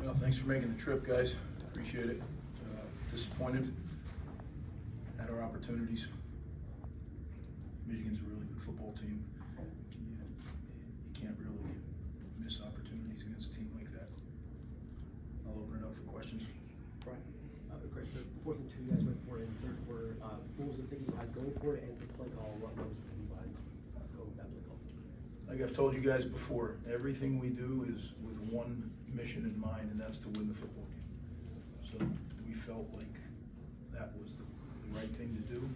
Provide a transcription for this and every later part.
Well, thanks for making the trip, guys. Appreciate it. Disappointed. Had our opportunities. Michigan's a really good football team. You can't really miss opportunities against a team like that. I'll open it up for questions. Brian, Greg, the 4th and 2 you guys went for it in the third quarter. What was the thinking behind going for it, and the play call? What was the thinking behind going with that play call? Like I've told you guys before, everything we do is with one mission in mind, and that's to win the football game. So we felt like that was the right thing to do.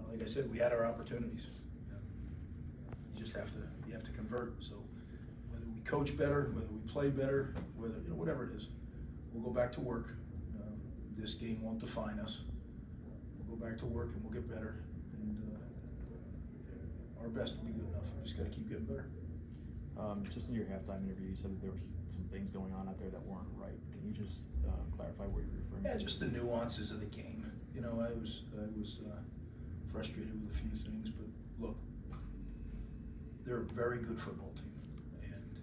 Like I said, we had our opportunities. You just have to convert. So whether we coach better, whether we play better, whether whatever it is, we'll go back to work. This game won't define us. We'll go back to work and we'll get better. And our best to be good enough. We just got to keep getting better. Just in your halftime interview, you said that there was some things going on out there that weren't right. Can you just clarify what you're referring to? Yeah, just the nuances of the game. I was frustrated with a few things, but look, they're a very good football team, and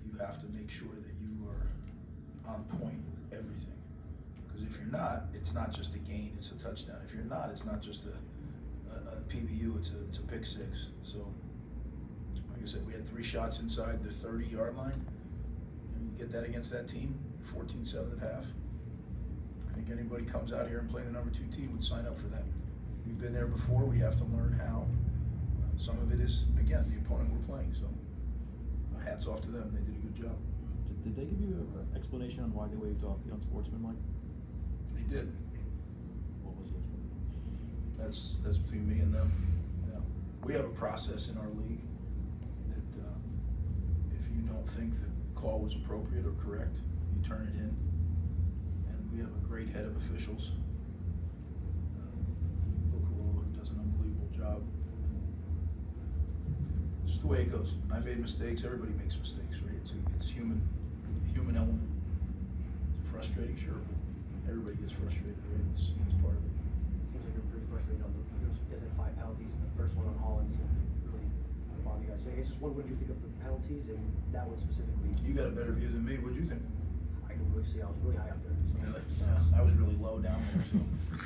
you have to make sure that you are on point with everything. Because if you're not, it's not just a gain; it's a touchdown. If you're not, it's not just a PBU; it's a pick six. So. Like I said, we had 3 shots inside the 30-yard line. And you get that against that team, 14-7 at half. I think anybody comes out here and play the number 2 team would sign up for that. We've been there before. We have to learn how. Some of it is, again, the opponent we're playing. So hats off to them. They did a good job. Did they give you an explanation on why they waved off the unsportsmanlike? They did. What was it? That's between me and them. Yeah. We have a process in our league. If you don't think the call was appropriate or correct, you turn it in. And we have a great head of officials, who does an unbelievable job. It's just the way it goes. I made mistakes. Everybody makes mistakes, right? It's human element. Is it frustrating? Sure. Everybody gets frustrated, right? It's part of it. Seems like you're pretty frustrated on the. You guys had 5 penalties. The first one on Holland seemed to really bother you guys. So I guess just what did you think of the penalties and that one specifically? You got a better view than me. What'd you think? I can really see. I was really high up there. So. Really? Yeah, I was really low down there, so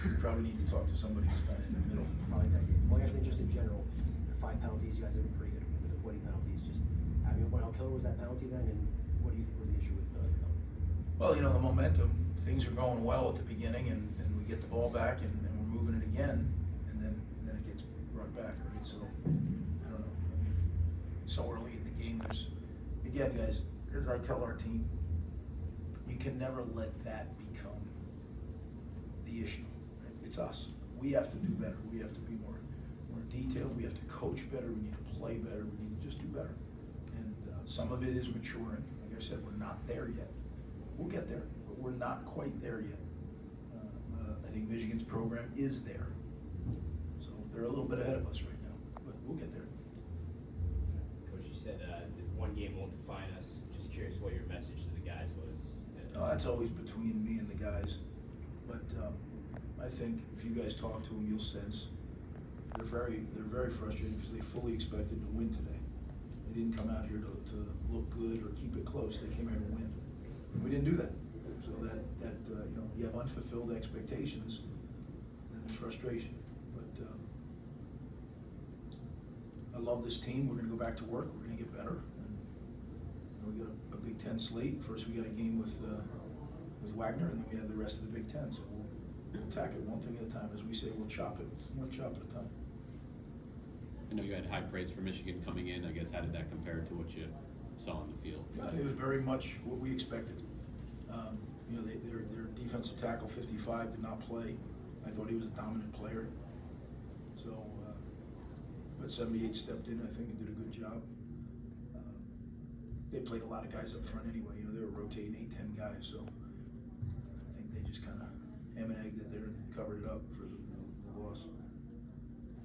you probably need to talk to somebody who's kind of in the middle. Probably that game. Well, I guess just in general, the 5 penalties, you guys have been pretty good with avoiding penalties. Just, I mean, how killer was that penalty then, and what do you think was the issue with the penalties? Well, the momentum. Things are going well at the beginning, and we get the ball back, and we're moving it again, and then it gets brought back, right? So, I don't know. I mean, so early in the game, again, guys, as I tell our team, you can never let that become the issue. Right? It's us. We have to do better. We have to be more detailed. We have to coach better. We need to play better. We need to just do better. And some of it is maturing. Like I said, we're not there yet. We'll get there, but we're not quite there yet. I think Michigan's program is there. So they're a little bit ahead of us right now, but we'll get there. Coach, you said one game won't define us. Just curious what your message to the guys was. That's always between me and the guys. But I think if you guys talk to them, you'll sense they're very frustrated because they fully expected to win today. They didn't come out here to look good or keep it close. They came here to win. We didn't do that. So that you have unfulfilled expectations, and there's frustration. But I love this team. We're going to go back to work. We're going to get better. And we got a Big Ten slate. First, we got a game with Wagner, and then we have the rest of the Big Ten. So we'll attack it one thing at a time. As we say, we'll chop it one chop at a time. I know you had high praise for Michigan coming in. I guess how did that compare to what you saw on the field? It was very much what we expected. Their defensive tackle 55 did not play. I thought he was a dominant player. So, but 78 stepped in, I think, and did a good job. They played a lot of guys up front anyway. They were rotating 8-10 guys. So I think they just kind of ham and egged it there and covered it up for the loss.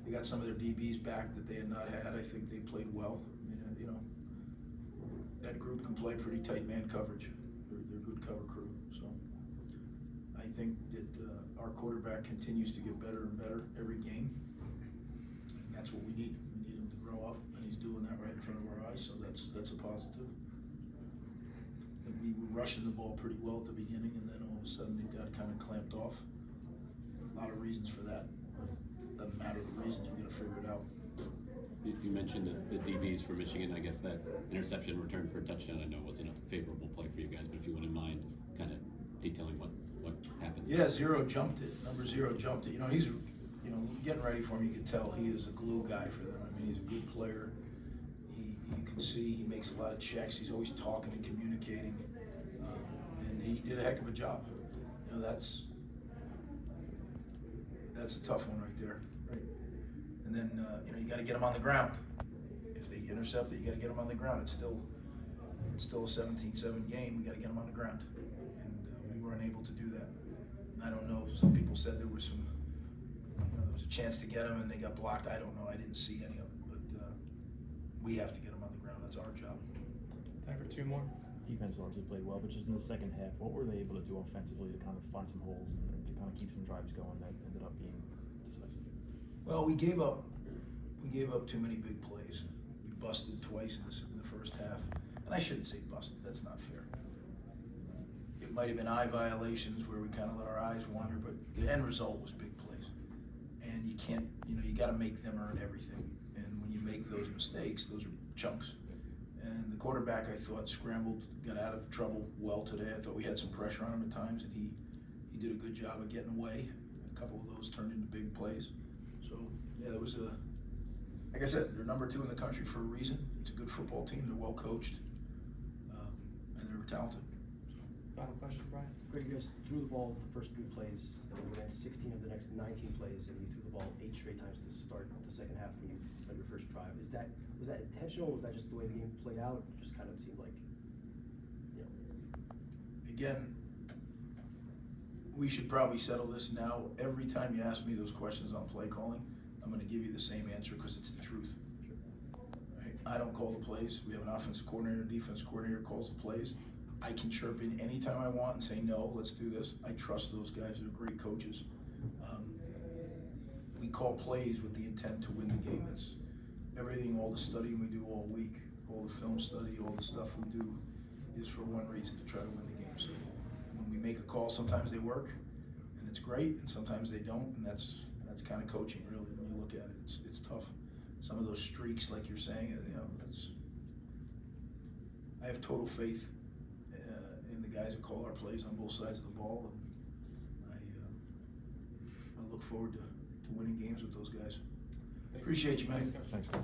They got some of their DBs back that they had not had. I think they played well. That group can play pretty tight man coverage. They're a good cover crew. So I think that our quarterback continues to get better and better every game. And that's what we need. We need him to grow up, and he's doing that right in front of our eyes. So that's a positive. we were rushing the ball pretty well at the beginning, and then all of a sudden it got kind of clamped off. A lot of reasons for that. Doesn't matter the reasons, we gotta figure it out. You mentioned the DBs for Michigan. I guess that interception return for a touchdown, I know wasn't a favorable play for you guys, but if you wouldn't mind kind of detailing what happened. Yeah, Zero jumped it. Number 0 jumped it. You know, he's, you know, getting ready for him, you can tell he is a glue guy for them. I mean, he's a good player. You can see he makes a lot of checks. He's always talking and communicating, and he did a heck of a job. You know, that's a tough one right there. Right. And then you know, you got to get him on the ground. If they intercept it, you got to get him on the ground. It's still a 17-7 game. We got to get him on the ground, and we weren't able to do that. I don't know. Some people said there was some, you know, there was a chance to get him and they got blocked. I don't know. I didn't see any of it, but we have to get him on the ground. That's our job. Time for 2 more. Defense largely played well, but just in the second half, what were they able to do offensively to kind of find some holes and to kind of keep some drives going that ended up being decisive? Well, we gave up too many big plays. We busted twice in the first half, and I shouldn't say busted. That's not fair. It might have been eye violations where we kind of let our eyes wander, but the end result was big plays. And you can't, you know, you got to make them earn everything. And when you make those mistakes, those are chunks. And the quarterback, I thought, scrambled, got out of trouble well today. I thought we had some pressure on him at times, and he did a good job of getting away. A couple of those turned into big plays. So, yeah, it was like I said, they're number 2 in the country for a reason. It's a good football team. They're well coached, and they're talented. Final question, Brian. Greg, you guys threw the ball the first 3 plays, and then the next 16 of the next 19 plays, and you threw the ball 8 straight times to start the second half when you had your first drive. Was that intentional? Was that just the way the game played out? It just kind of seemed like, you know. Again, we should probably settle this now. Every time you ask me those questions on play calling, I'm going to give you the same answer because it's the truth. Right? I don't call the plays. We have an offensive coordinator, defensive coordinator calls the plays. I can chirp in anytime I want and say, no, let's do this. I trust those guys. They're great coaches. We call plays with the intent to win the game. It's everything, all the studying we do all week, all the film study, all the stuff we do is for one reason, to try to win the game. So when we make a call, sometimes they work and it's great, and sometimes they don't, and that's kind of coaching, really. When you look at it, it's tough. Some of those streaks, like you're saying, you know, I have total faith in the guys that call our plays on both sides of the ball, and I look forward to winning games with those guys. Appreciate you, man. Thanks, Coach. Thanks, Coach.